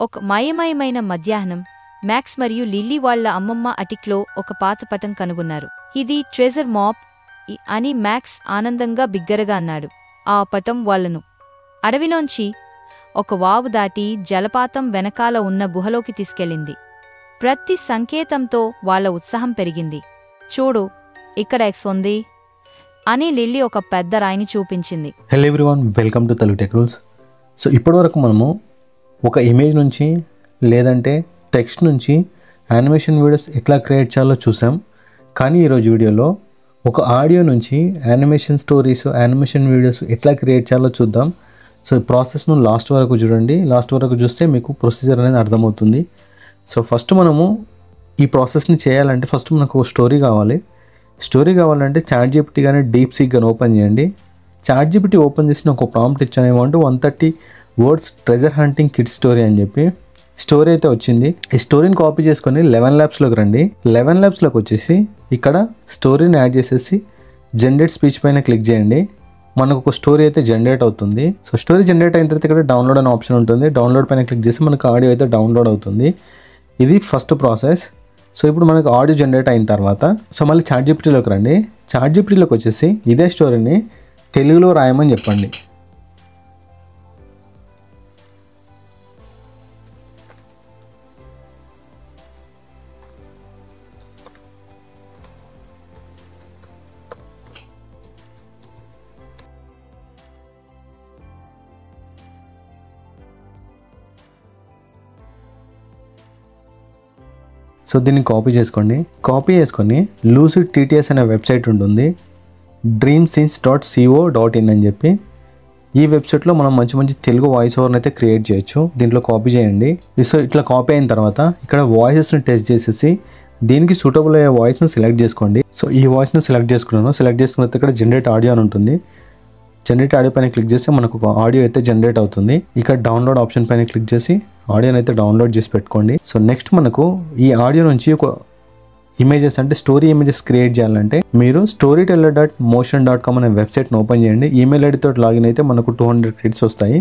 ఒక మాయమయమైన మధ్యాహ్నం మ్యాక్స్ మరియు లిల్లీ వాళ్ల అమ్మమ్మ అటిక్లో ఒక పాత పటం కనుగొన్నారు. ఇది ట్రెజర్ మాప్ అని మ్యాక్స్ ఆనందంగా బిగ్గరగా అన్నాడు. ఆ పటం వాళ్లను అడవిలోంచి ఒక వాగు దాటి జలపాతం వెనకాల ఉన్న గుహలోకి తీసుకెళ్ళింది. ప్రతి సంకేతంతో వాళ్ల ఉత్సాహం పెరిగింది. చూడు, ఇక్కడ ఎక్స్ ఉంది అని లిల్లీ ఒక పెద్ద రాయిని చూపించింది. Hello everyone, welcome to Telugu tech rules. So ఇప్పటివరకు మనము ఒక ఇమేజ్ నుంచి లేదంటే టెక్స్ట్ నుంచి యానిమేషన్ వీడియోస్ ఎట్లా క్రియేట్ చేయాలో చూసాం. కానీ ఈరోజు వీడియోలో ఒక ఆడియో నుంచి యానిమేషన్ స్టోరీస్, యానిమేషన్ వీడియోస్ ఎట్లా క్రియేట్ చేయాలో చూద్దాం. సో ఈ ప్రాసెస్ను లాస్ట్ వరకు చూడండి. లాస్ట్ వరకు చూస్తే మీకు ప్రొసీజర్ అనేది అర్థమవుతుంది. సో ఫస్ట్ మనము ఈ ప్రాసెస్ని చేయాలంటే ఫస్ట్ మనకు ఒక స్టోరీ కావాలి. స్టోరీ కావాలంటే చాట్‌జీపీటీ కానీ డీప్‌సీక్ కానీ ఓపెన్ చేయండి. చాట్‌జీపీటీ ఓపెన్ చేసిన ఒక ప్రాంప్ట్ ఇచ్చాను, ఏమంటే 130 words treasure hunting kids story అని చెప్పి స్టోరీ అయితే వచ్చింది. ఈ స్టోరీని కాపీ చేసుకొని 11 ల్యాబ్స్లోకి రండి. 11 ల్యాబ్స్లోకి వచ్చేసి ఇక్కడ స్టోరీని యాడ్ చేసేసి జనరేట్ స్పీచ్ పైన క్లిక్ చేయండి. మనకు ఒక స్టోరీ అయితే జనరేట్ అవుతుంది. సో స్టోరీ జనరేట్ అయిన తర్వాత ఇక్కడ డౌన్లోడ్ అనే ఆప్షన్ ఉంటుంది. డౌన్లోడ్ పైన క్లిక్ చేసి మనకు ఆడియో అయితే డౌన్లోడ్ అవుతుంది. ఇది ఫస్ట్ ప్రాసెస్. సో ఇప్పుడు మనకు ఆడియో జనరేట్ అయిన తర్వాత సో మళ్ళీ చాట్‌జీపీటీలోకి రండి. చాట్‌జీపీటీలోకి వచ్చేసి ఇదే స్టోరీని తెలుగులో రాయమని చెప్పండి. సో దీన్ని కాపీ చేసుకోండి. కాపీ చేసుకొని లూసిడ్ టీటీఎస్ అనే వెబ్సైట్ ఉంటుంది, dreamscenes.co.in అని చెప్పి. ఈ వెబ్సైట్లో మనం మంచి మంచి తెలుగు వాయిస్ ఓవర్ని అయితే క్రియేట్ చేయొచ్చు. దీంట్లో కాపీ చేయండి. సో ఇట్లా కాపీ అయిన తర్వాత ఇక్కడ వాయిసెస్ని టెస్ట్ చేసేసి దీనికి సూటబుల్ అయ్యే వాయిస్ని సెలెక్ట్ చేసుకోండి. సో ఈ వాయిస్ని సెలెక్ట్ చేసుకున్నాను. సెలెక్ట్ చేసుకున్న తర్వాత ఇక్కడ జనరేట్ ఆడియో అని ఉంటుంది. జనరేట్ ఆడియో పైన క్లిక్ చేస్తే మనకు ఒక ఆడియో అయితే జనరేట్ అవుతుంది. ఇక్కడ డౌన్లోడ్ ఆప్షన్ పైన క్లిక్ చేసి ఆడియోని అయితే డౌన్లోడ్ చేసి పెట్టుకోండి. సో నెక్స్ట్ మనకు ఈ ఆడియో నుంచి ఒక ఇమేజెస్ అంటే స్టోరీ ఇమేజెస్ క్రియేట్ చేయాలంటే మీరు storyteller.motion.com అనే వెబ్సైట్ని ఓపెన్ చేయండి. ఈమెయిల్ ఐడితో లాగిన్ అయితే మనకు 200 క్రెడిట్స్ వస్తాయి.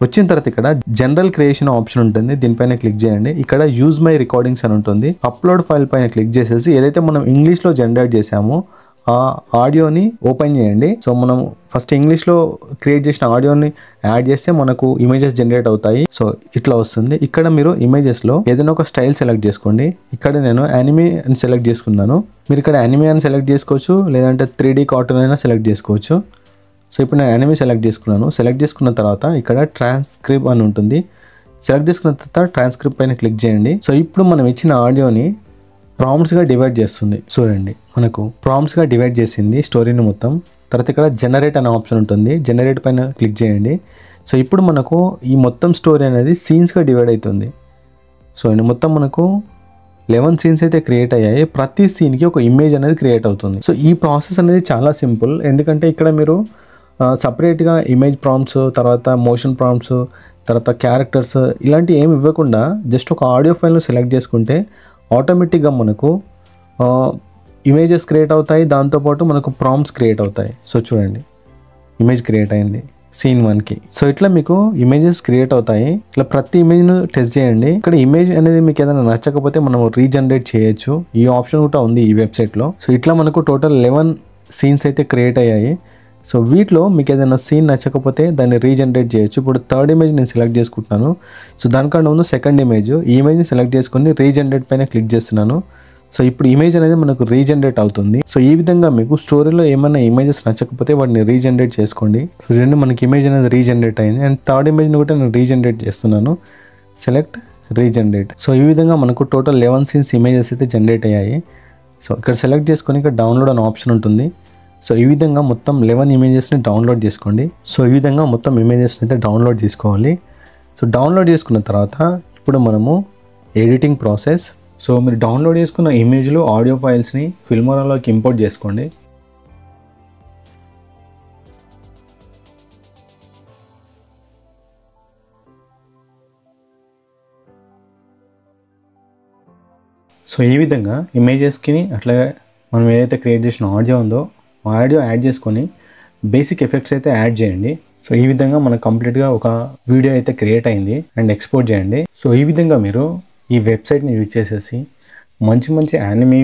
వచ్చిన తర్వాత ఇక్కడ జనరల్ క్రియేషన్ ఆప్షన్ ఉంటుంది, దీనిపైన క్లిక్ చేయండి. ఇక్కడ యూజ్ మై రికార్డింగ్స్ అని ఉంటుంది. అప్లోడ్ ఫైల్ పైన క్లిక్ చేసేసి ఏదైతే మనం ఇంగ్లీష్లో జనరేట్ చేసామో ఆ ఆడియోని ఓపెన్ చేయండి. సో మనం ఫస్ట్ ఇంగ్లీష్లో క్రియేట్ చేసిన ఆడియోని యాడ్ చేస్తే మనకు ఇమేజెస్ జనరేట్ అవుతాయి. సో ఇట్లా వస్తుంది. ఇక్కడ మీరు ఇమేజెస్లో ఏదైనా ఒక స్టైల్ సెలెక్ట్ చేసుకోండి. ఇక్కడ నేను యానిమే అని సెలెక్ట్ చేసుకున్నాను. మీరు ఇక్కడ యానిమే అని సెలెక్ట్ చేసుకోవచ్చు, లేదంటే 3D కార్టూన్ అయినా సెలెక్ట్ చేసుకోవచ్చు. సో ఇప్పుడు నేను యానిమే సెలెక్ట్ చేసుకున్నాను. సెలెక్ట్ చేసుకున్న తర్వాత ఇక్కడ ట్రాన్స్క్రిప్ట్ అని ఉంటుంది. సెలెక్ట్ చేసుకున్న తర్వాత ట్రాన్స్క్రిప్ట్ పైన క్లిక్ చేయండి. సో ఇప్పుడు మనం ఇచ్చిన ఆడియోని ప్రాంప్ట్స్గా డివైడ్ చేస్తుంది. చూడండి, మనకు ప్రాంప్ట్స్గా డివైడ్ చేసింది స్టోరీని మొత్తం. తర్వాత ఇక్కడ జనరేట్ అనే ఆప్షన్ ఉంటుంది. జనరేట్ పైన క్లిక్ చేయండి. సో ఇప్పుడు మనకు ఈ మొత్తం స్టోరీ అనేది సీన్స్గా డివైడ్ అవుతుంది. సో మొత్తం మనకు 11 సీన్స్ అయితే క్రియేట్ అయ్యాయి. ప్రతి సీన్కి ఒక ఇమేజ్ అనేది క్రియేట్ అవుతుంది. సో ఈ ప్రాసెస్ అనేది చాలా సింపుల్. ఎందుకంటే ఇక్కడ మీరు సపరేట్గా ఇమేజ్ ప్రాంప్ట్స్, తర్వాత మోషన్ ప్రాంప్ట్స్, తర్వాత క్యారెక్టర్స్ ఇలాంటివి ఏమి ఇవ్వకుండా జస్ట్ ఒక ఆడియో ఫైల్ను సెలెక్ట్ చేసుకుంటే ఆటోమేటిక్గా మనకు ఇమేజెస్ క్రియేట్ అవుతాయి. దాంతోపాటు మనకు ప్రాంప్ట్స్ క్రియేట్ అవుతాయి. సో చూడండి, ఇమేజ్ క్రియేట్ అయింది సీన్ 1కి. సో ఇట్లా మీకు ఇమేజెస్ క్రియేట్ అవుతాయి. ఇట్లా ప్రతి ఇమేజ్ను టెస్ట్ చేయండి. ఇక్కడ ఇమేజ్ అనేది మీకు ఏదైనా నచ్చకపోతే మనం రీజనరేట్ చేయొచ్చు. ఈ ఆప్షన్ కూడా ఉంది ఈ వెబ్సైట్లో. సో ఇట్లా మనకు టోటల్ 11 సీన్స్ అయితే క్రియేట్ అయ్యాయి. సో వీటిలో మీకు ఏదైనా సీన్ నచ్చకపోతే దాన్ని రీజనరేట్ చేయొచ్చు. ఇప్పుడు థర్డ్ ఇమేజ్ నేను సెలెక్ట్ చేసుకుంటున్నాను. సో దానికన్నా ముందు సెకండ్ ఇమేజ్, ఈ ఇమేజ్ని సెలెక్ట్ చేసుకొని రీజనరేట్ పైన క్లిక్ చేస్తున్నాను. సో ఇప్పుడు ఇమేజ్ అనేది మనకు రీజనరేట్ అవుతుంది. సో ఈ విధంగా మీకు స్టోరీలో ఏమైనా ఇమేజెస్ నచ్చకపోతే వాటిని రీజనరేట్ చేసుకోండి. సో చూడండి, మనకి ఇమేజ్ అనేది రీజనరేట్ అయింది. అండ్ థర్డ్ ఇమేజ్ని కూడా నేను రీజనరేట్ చేస్తున్నాను. Select regenerate. సో ఈ విధంగా మనకు టోటల్ 11 సీన్స్ ఇమేజెస్ అయితే జనరేట్ అయ్యాయి. సో ఇక్కడ సెలెక్ట్ చేసుకొని ఇక్కడ డౌన్లోడ్ అనే ఆప్షన్ ఉంటుంది. సో ఈ విధంగా మొత్తం 11 ఇమేజెస్ని డౌన్లోడ్ చేసుకోండి. సో ఈ విధంగా మొత్తం ఇమేజెస్ని అయితే డౌన్లోడ్ చేసుకోవాలి. సో డౌన్లోడ్ చేసుకున్న తర్వాత ఇప్పుడు మనము ఎడిటింగ్ ప్రాసెస్. సో మీరు డౌన్లోడ్ చేసుకున్న ఇమేజ్లు, ఆడియో ఫైల్స్ని ఫిల్మోరాలోకి ఇంపోర్ట్ చేసుకోండి. సో ఈ విధంగా ఇమేజెస్కి అట్లాగే మనం ఏదైతే క్రియేట్ చేసిన ఆడియో ఉందో ఆడియో యాడ్ చేసుకొని బేసిక్ ఎఫెక్ట్స్ అయితే యాడ్ చేయండి. సో ఈ విధంగా మనకు కంప్లీట్గా ఒక వీడియో అయితే క్రియేట్ అయింది అండ్ ఎక్స్పోర్ట్ చేయండి. సో ఈ విధంగా మీరు ఈ వెబ్సైట్ని యూజ్ చేసేసి మంచి మంచి యానిమీ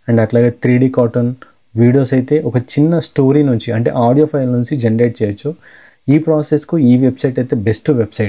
అండ్ అట్లాగే 3D కార్టూన్ వీడియోస్ అయితే ఒక చిన్న స్టోరీ నుంచి అంటే ఆడియో ఫైల్ నుంచి జనరేట్ చేయొచ్చు. ఈ ప్రాసెస్కు ఈ వెబ్సైట్ అయితే బెస్ట్ వెబ్సైట్.